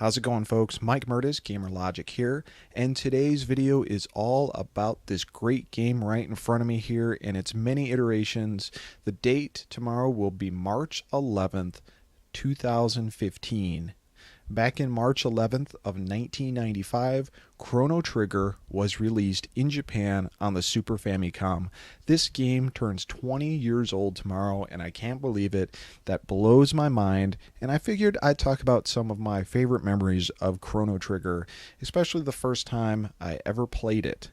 How's it going, folks? Mike Murtis, Gamer Logic here, and today's video is all about this great game right in front of me here and its many iterations. The date tomorrow will be March 11th, 2015. Back in March 11th of 1995, Chrono Trigger was released in Japan on the Super Famicom. This game turns 20 years old tomorrow, and I can't believe it. That blows my mind, and I figured I'd talk about some of my favorite memories of Chrono Trigger, especially the first time I ever played it.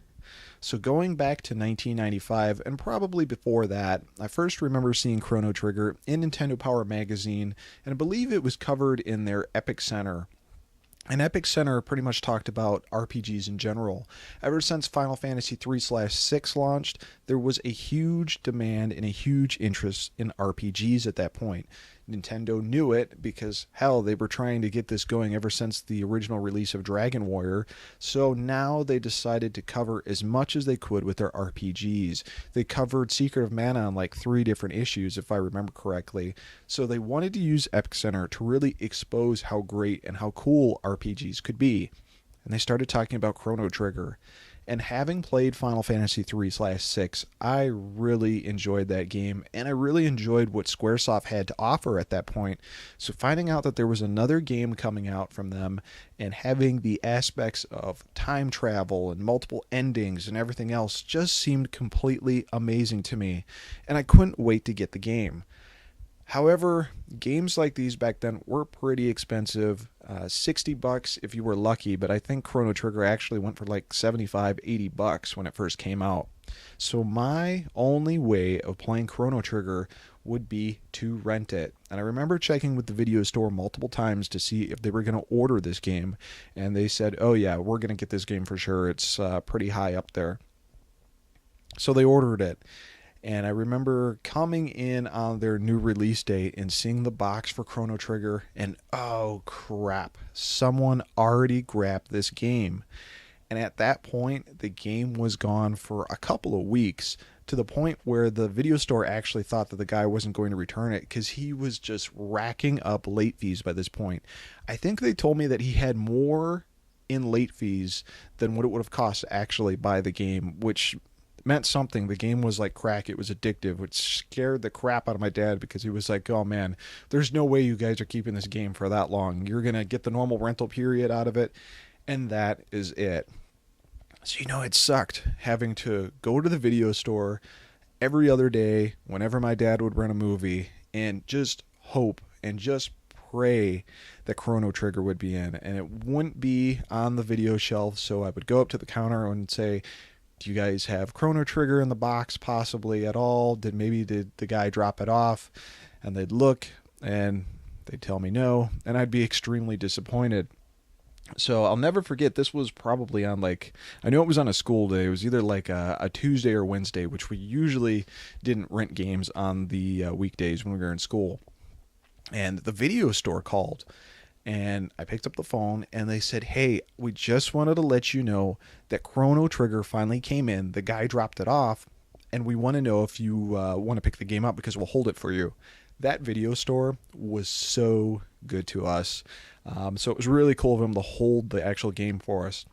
So going back to 1995, and probably before that, I first remember seeing Chrono Trigger in Nintendo Power magazine, and I believe it was covered in their Epic Center. And Epic Center pretty much talked about RPGs in general. Ever since Final Fantasy 3/6 launched, there was a huge demand and a huge interest in RPGs at that point. Nintendo knew it because, hell, they were trying to get this going ever since the original release of Dragon Warrior, so now they decided to cover as much as they could with their RPGs. They covered Secret of Mana on like 3 different issues, if I remember correctly, so they wanted to use Epic Center to really expose how great and how cool RPGs could be. And they started talking about Chrono Trigger. And having played Final Fantasy 3/6, I really enjoyed that game, and I really enjoyed what Squaresoft had to offer at that point. So finding out that there was another game coming out from them, and having the aspects of time travel and multiple endings and everything else just seemed completely amazing to me, and I couldn't wait to get the game. However, games like these back then were pretty expensive, $60 if you were lucky, but I think Chrono Trigger actually went for like $75, $80 when it first came out. So my only way of playing Chrono Trigger would be to rent it. And I remember checking with the video store multiple times to see if they were going to order this game, and they said, oh yeah, we're going to get this game for sure, it's pretty high up there. So they ordered it. And I remember coming in on their new release date and seeing the box for Chrono Trigger, and oh crap, someone already grabbed this game. And at that point, the game was gone for a couple of weeks, to the point where the video store actually thought that the guy wasn't going to return it because he was just racking up late fees by this point. I think they told me that he had more in late fees than what it would have cost to actually buy the game, which meant something. The game was like crack. It was addictive, which scared the crap out of my dad because he was like, oh man, there's no way you guys are keeping this game for that long. You're going to get the normal rental period out of it, and that is it. So, it sucked having to go to the video store every other day whenever my dad would rent a movie and just hope and just pray that Chrono Trigger would be in, and it wouldn't be on the video shelf. So I would go up to the counter and say, do you guys have Chrono Trigger in the box possibly at all? Did the guy drop it off? And they'd look and they'd tell me no, and I'd be extremely disappointed. So I'll never forget, this was probably on I know it was on a school day. It was either like a Tuesday or Wednesday, which we usually didn't rent games on the weekdays when we were in school. And the video store called. And I picked up the phone and they said, hey, we just wanted to let you know that Chrono Trigger finally came in. The guy dropped it off, and we want to know if you want to pick the game up because we'll hold it for you. That video store was so good to us. So it was really cool of them to hold the actual game for us.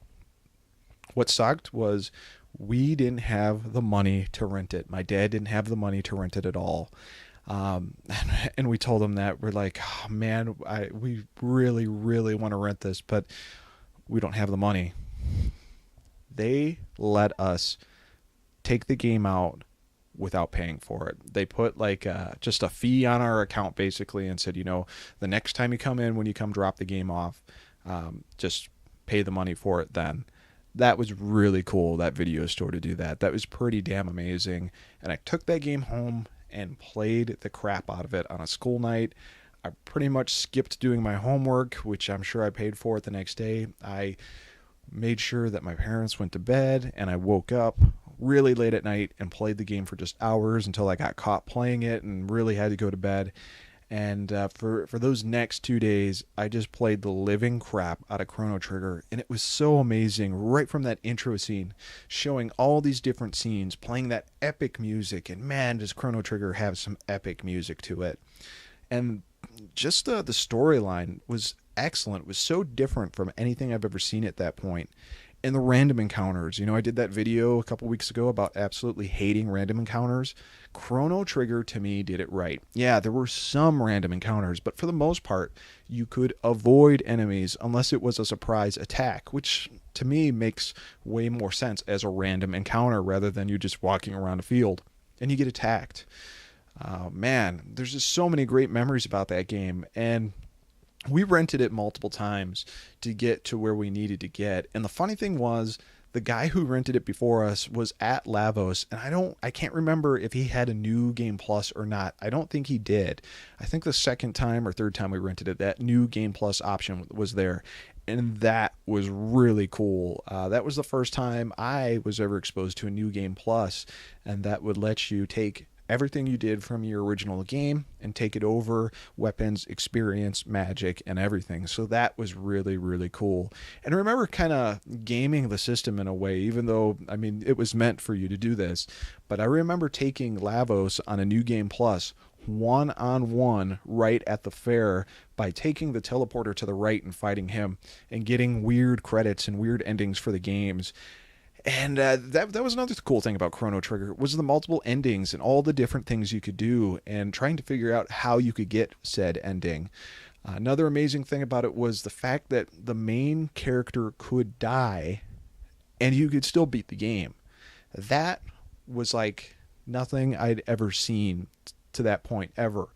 What sucked was we didn't have the money to rent it. My dad didn't have the money to rent it at all. And we told them that we're like, oh, man, we really, really want to rent this, but we don't have the money. They let us take the game out without paying for it. They put just a fee on our account basically and said, the next time you come in, when you come drop the game off, just pay the money for it then. That was really cool, that video store, to do that. That was pretty damn amazing. And I took that game home and played the crap out of it on a school night. I pretty much skipped doing my homework, which I'm sure I paid for it the next day. I made sure that my parents went to bed, and I woke up really late at night and played the game for just hours until I got caught playing it and really had to go to bed. And for those next 2 days, I just played the living crap out of Chrono Trigger, and it was so amazing. Right from that intro scene, showing all these different scenes, playing that epic music, and man, does Chrono Trigger have some epic music to it. And just the storyline was excellent. It was so different from anything I've ever seen at that point. And the random encounters. I did that video a couple weeks ago about absolutely hating random encounters. Chrono Trigger, to me, did it right. Yeah, there were some random encounters, but for the most part, you could avoid enemies unless it was a surprise attack, which to me makes way more sense as a random encounter rather than you just walking around a field and you get attacked. Man, there's just so many great memories about that game, and we rented it multiple times to get to where we needed to get. And the funny thing was, the guy who rented it before us was at Lavos, and I can't remember if he had a New Game Plus or not. I don't think he did. I think the second time or third time we rented it, that New Game Plus option was there. And that was really cool. That was the first time I was ever exposed to a New Game Plus, and that would let you take everything you did from your original game and take it over, weapons, experience, magic, and everything. So that was really, really cool. And I remember kind of gaming the system in a way, even though, it was meant for you to do this. But I remember taking Lavos on a New Game Plus one-on-one right at the fair by taking the teleporter to the right and fighting him and getting weird credits and weird endings for the games. And that was another cool thing about Chrono Trigger, was the multiple endings and all the different things you could do and trying to figure out how you could get said ending. Another amazing thing about it was the fact that the main character could die and you could still beat the game. That was like nothing I'd ever seen to that point ever.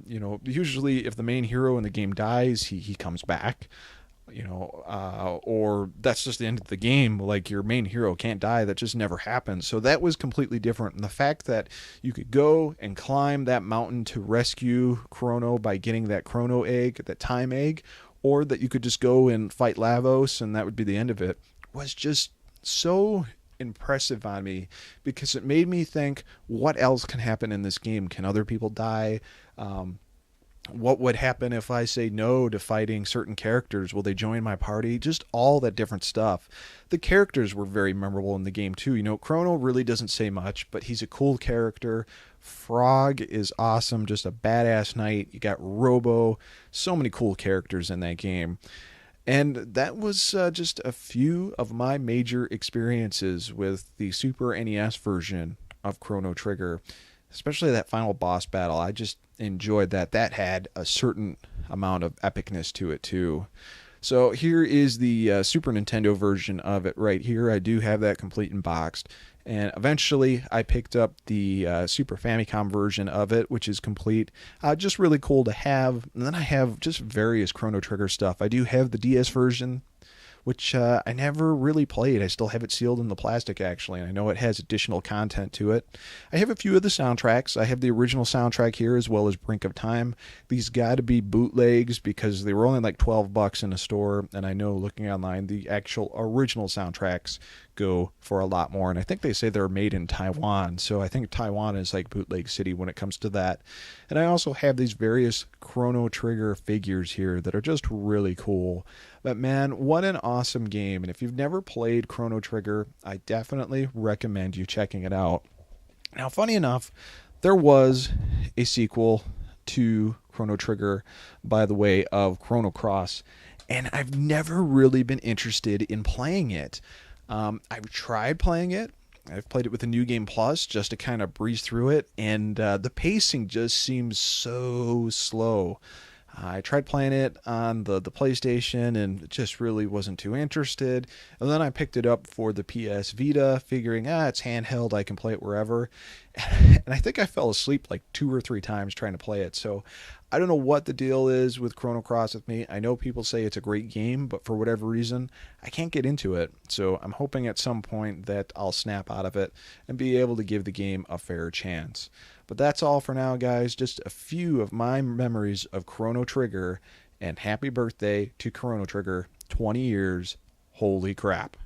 Usually if the main hero in the game dies, he comes back. Or that's just the end of the game. Like, your main hero can't die. That just never happens. So that was completely different. And the fact that you could go and climb that mountain to rescue Chrono by getting that Chrono egg, that time egg, or that you could just go and fight Lavos and that would be the end of it, was just so impressive on me, because it made me think, what else can happen in this game? Can other people die? What would happen if I say no to fighting certain characters? Will they join my party? Just all that different stuff. The characters were very memorable in the game too. Chrono really doesn't say much, but he's a cool character. Frog is awesome, just a badass knight. You got Robo, so many cool characters in that game. And that was just a few of my major experiences with the Super NES version of Chrono Trigger. Especially that final boss battle. I just enjoyed that. That had a certain amount of epicness to it too. So here is the Super Nintendo version of it right here. I do have that complete and boxed. And eventually I picked up the Super Famicom version of it, which is complete. Just really cool to have. And then I have just various Chrono Trigger stuff. I do have the DS version, which I never really played. I still have it sealed in the plastic, actually, and I know it has additional content to it. I have a few of the soundtracks. I have the original soundtrack here, as well as Brink of Time. These got to be bootlegs, because they were only like $12 in a store, and I know, looking online, the actual original soundtracks go for a lot more, and I think they say they're made in Taiwan, so I think Taiwan is like bootleg city when it comes to that. And I also have these various Chrono Trigger figures here that are just really cool. But man, what an awesome game. And if you've never played Chrono Trigger, I definitely recommend you checking it out. Now, funny enough, there was a sequel to Chrono Trigger by the way of Chrono Cross, and I've never really been interested in playing it. I've tried playing it. I've played it with a New Game Plus just to kind of breeze through it, and the pacing just seems so slow. I tried playing it on the PlayStation and just really wasn't too interested. And then I picked it up for the PS Vita, figuring, it's handheld, I can play it wherever. And I think I fell asleep like 2 or 3 times trying to play it. So I don't know what the deal is with Chrono Cross with me. I know people say it's a great game, but for whatever reason, I can't get into it. So I'm hoping at some point that I'll snap out of it and be able to give the game a fair chance. But that's all for now, guys. Just a few of my memories of Chrono Trigger, and happy birthday to Chrono Trigger. 20 years. Holy crap.